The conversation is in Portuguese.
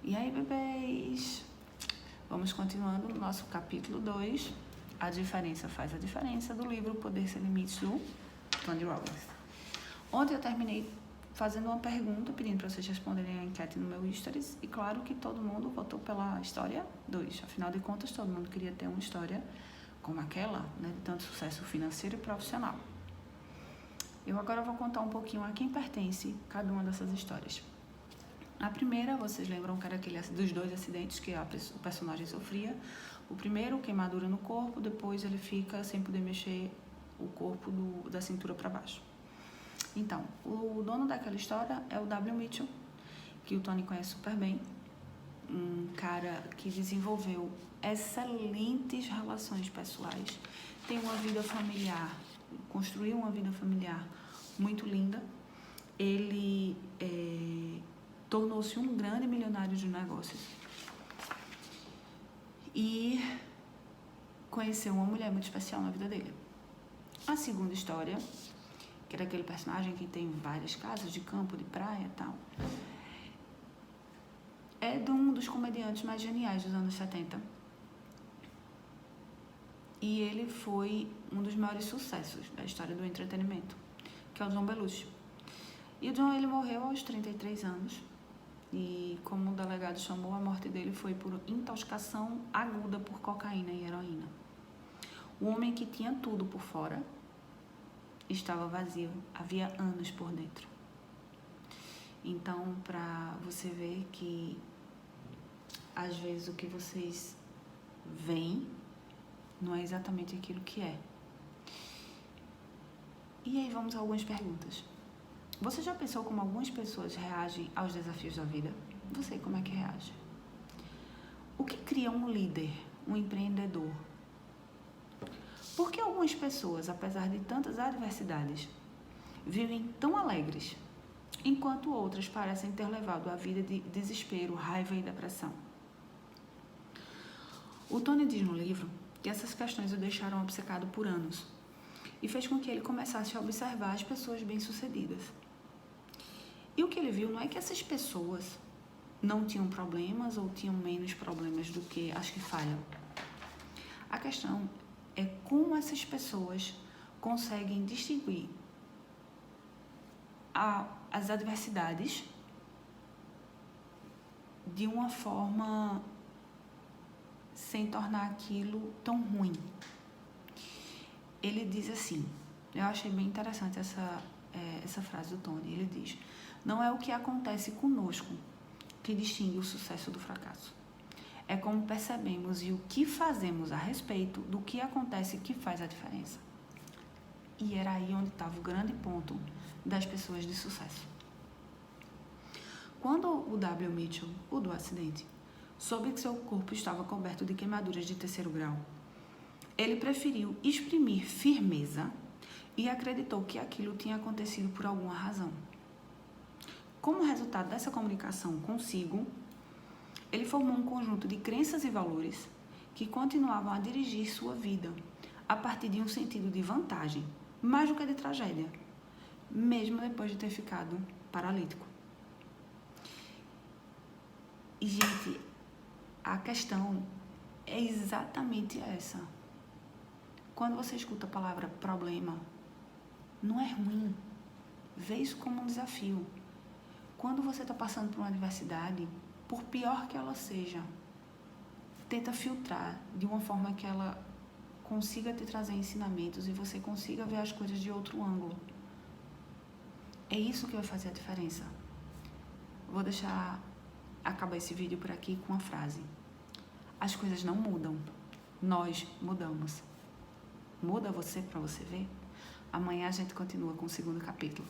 E aí, bebês? Vamos continuando no nosso capítulo 2, A Diferença Faz a Diferença, do livro Poder Sem Limites, do Tony Robbins. Ontem eu terminei fazendo uma pergunta, pedindo para vocês responderem a enquete no meu Stories, e claro que todo mundo votou pela história 2. Afinal de contas, todo mundo queria ter uma história como aquela, né, de tanto sucesso financeiro e profissional. Eu agora vou contar um pouquinho a quem pertence cada uma dessas histórias. A primeira, vocês lembram que era aquele dos 2 acidentes que o personagem sofria. O primeiro, queimadura no corpo, depois ele fica sem poder mexer o corpo da cintura para baixo. Então, o dono daquela história é o W. Mitchell, que o Tony conhece super bem. Um cara que desenvolveu excelentes relações pessoais, tem uma vida familiar, construiu uma vida familiar muito linda. Ele tornou-se um grande milionário de negócios e conheceu uma mulher muito especial na vida dele. A segunda história, que era aquele personagem que tem várias casas de campo, de praia e tal, é de um dos comediantes mais geniais dos anos 70. E ele foi um dos maiores sucessos da história do entretenimento, que é o John Belushi. E o John, ele morreu aos 33 anos. E como o delegado chamou, a morte dele foi por intoxicação aguda por cocaína e heroína. O homem que tinha tudo por fora estava vazio, havia anos por dentro. Então, para você ver que às vezes o que vocês veem não é exatamente aquilo que é. E aí vamos a algumas perguntas. Você já pensou como algumas pessoas reagem aos desafios da vida? Você, como é que reage? O que cria um líder, um empreendedor? Por que algumas pessoas, apesar de tantas adversidades, vivem tão alegres, enquanto outras parecem ter levado a vida de desespero, raiva e depressão? O Tony diz no livro que essas questões o deixaram obcecado por anos e fez com que ele começasse a observar as pessoas bem-sucedidas. E o que ele viu não é que essas pessoas não tinham problemas ou tinham menos problemas do que as que falham. A questão é como essas pessoas conseguem distinguir as adversidades de uma forma sem tornar aquilo tão ruim. Ele diz assim, eu achei bem interessante essa frase do Tony, ele diz: não é o que acontece conosco que distingue o sucesso do fracasso. É como percebemos e o que fazemos a respeito do que acontece que faz a diferença. E era aí onde estava o grande ponto das pessoas de sucesso. Quando o W. Mitchell, o do acidente, soube que seu corpo estava coberto de queimaduras de 3º grau, ele preferiu exprimir firmeza e acreditou que aquilo tinha acontecido por alguma razão. Como resultado dessa comunicação consigo, ele formou um conjunto de crenças e valores que continuavam a dirigir sua vida a partir de um sentido de vantagem, mais do que de tragédia, mesmo depois de ter ficado paralítico. E, gente, a questão é exatamente essa. Quando você escuta a palavra problema, não é ruim. Vê isso como um desafio. Quando você está passando por uma adversidade, por pior que ela seja, tenta filtrar de uma forma que ela consiga te trazer ensinamentos e você consiga ver as coisas de outro ângulo. É isso que vai fazer a diferença. Vou deixar acabar esse vídeo por aqui com uma frase. As coisas não mudam, nós mudamos. Muda você para você ver? Amanhã a gente continua com o 2º capítulo.